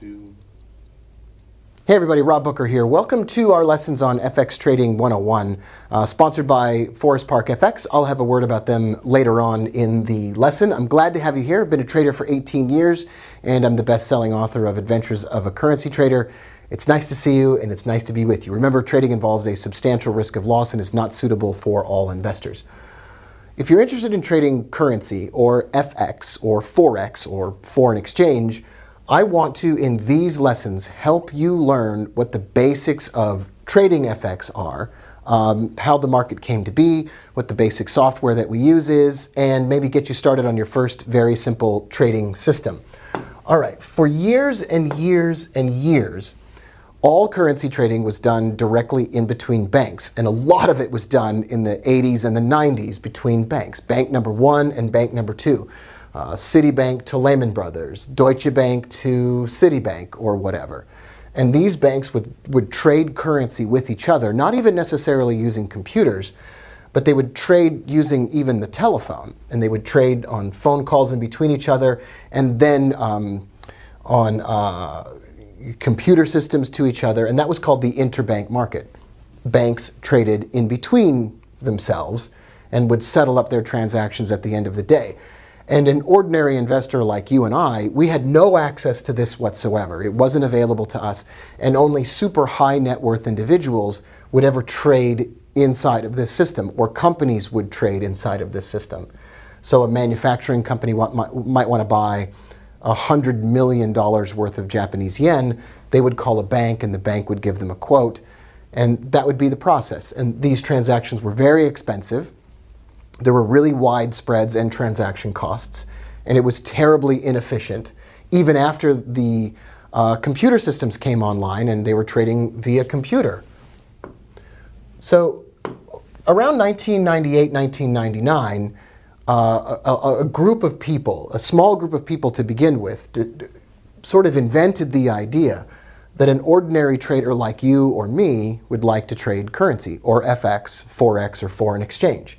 to... Hey everybody, Rob Booker here. Welcome to our lessons on FX Trading 101, sponsored by Forest Park FX. I'll have a word about them later on in the lesson. I'm glad to have you here. I've been a trader for 18 years, and I'm the best-selling author of Adventures of a Currency Trader. It's nice to see you, and it's nice to be with you. Remember, trading involves a substantial risk of loss and is not suitable for all investors. If you're interested in trading currency, or FX, or Forex, or foreign exchange, I want to, in these lessons, help you learn what the basics of trading FX are, how the market came to be, what the basic software that we use is, and maybe get you started on your first very simple trading system. All right, for years and years and years, all currency trading was done directly in between banks, and a lot of it was done in the 80s and the 90s between banks, bank number one and bank number two. Citibank to Lehman Brothers, Deutsche Bank to Citibank, or whatever. And these banks would trade currency with each other, not even necessarily using computers, but they would trade using even the telephone. And they would trade on phone calls in between each other, and then on computer systems to each other, and that was called the interbank market. Banks traded in between themselves and would settle up their transactions at the end of the day. And an ordinary investor like you and I, we had no access to this whatsoever. It wasn't available to us, and only super high net worth individuals would ever trade inside of this system, or companies would trade inside of this system. So a manufacturing company might want to buy $100 million worth of Japanese yen. They would call a bank, and the bank would give them a quote, and that would be the process. And these transactions were very expensive. There were really wide spreads and transaction costs, and it was terribly inefficient, even after the computer systems came online and they were trading via computer. So around 1998, 1999, a group of people, a small group of people to begin with, sort of invented the idea that an ordinary trader like you or me would like to trade currency, or FX, Forex, or foreign exchange.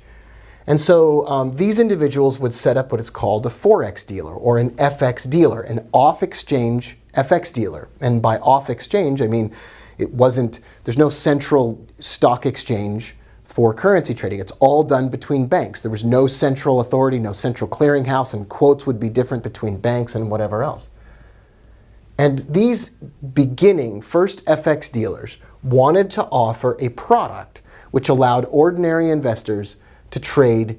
And so these individuals would set up what is called a Forex dealer, or an FX dealer, an off-exchange FX dealer. And by off-exchange, I mean there's no central stock exchange for currency trading. It's all done between banks. There was no central authority, no central clearinghouse, and quotes would be different between banks and whatever else. And these beginning first FX dealers wanted to offer a product which allowed ordinary investors to trade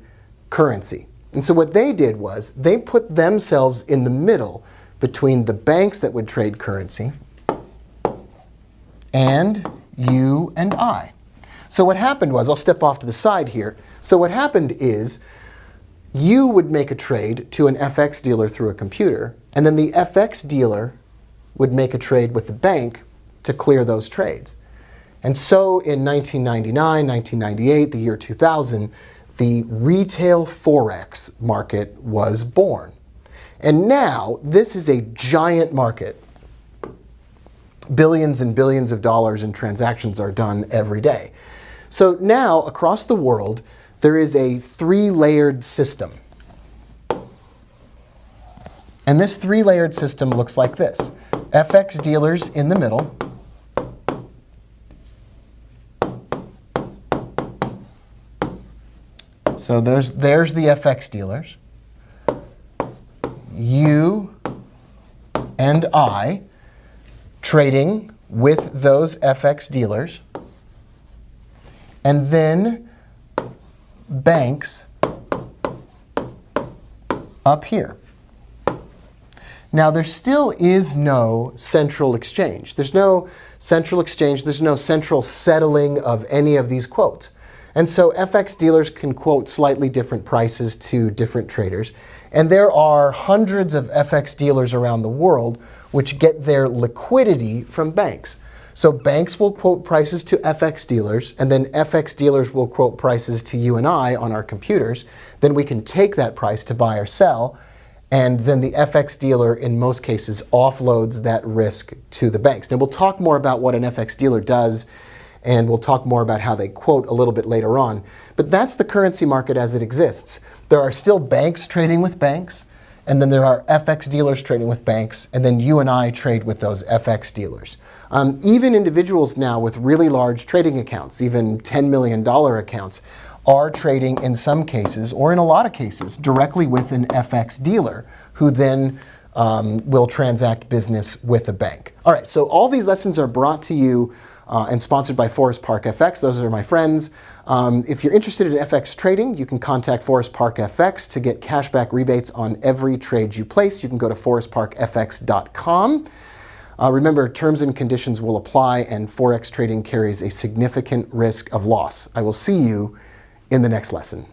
currency. And so what they did was they put themselves in the middle between the banks that would trade currency and you and I. So what happened was, I'll step off to the side here. So what happened is you would make a trade to an FX dealer through a computer, and then the FX dealer would make a trade with the bank to clear those trades. And so in 1999, 1998, the year 2000, the retail Forex market was born. And now, this is a giant market. Billions and billions of dollars in transactions are done every day. So now, across the world, there is a three-layered system. And this three-layered system looks like this. FX dealers in the middle, so there's the FX dealers. You and I trading with those FX dealers. And then banks up here. Now there still is no central exchange. There's no central exchange. There's no central settling of any of these quotes. And so FX dealers can quote slightly different prices to different traders. And there are hundreds of FX dealers around the world which get their liquidity from banks. So banks will quote prices to FX dealers, and then FX dealers will quote prices to you and I on our computers. Then we can take that price to buy or sell, and then the FX dealer, in most cases, offloads that risk to the banks. Now we'll talk more about what an FX dealer does, and we'll talk more about how they quote a little bit later on. But that's the currency market as it exists. There are still banks trading with banks, And then there are FX dealers trading with banks, and then you and I trade with those FX dealers. Even individuals now with really large trading accounts, even $10 million accounts, are trading in some cases, or in a lot of cases, directly with an FX dealer who then will transact business with a bank. All right, so all these lessons are brought to you and sponsored by Forest Park FX. Those are my friends. If you're interested in FX trading, you can contact Forest Park FX to get cashback rebates on every trade you place. You can go to forestparkfx.com. Remember, terms and conditions will apply, and Forex trading carries a significant risk of loss. I will see you in the next lesson.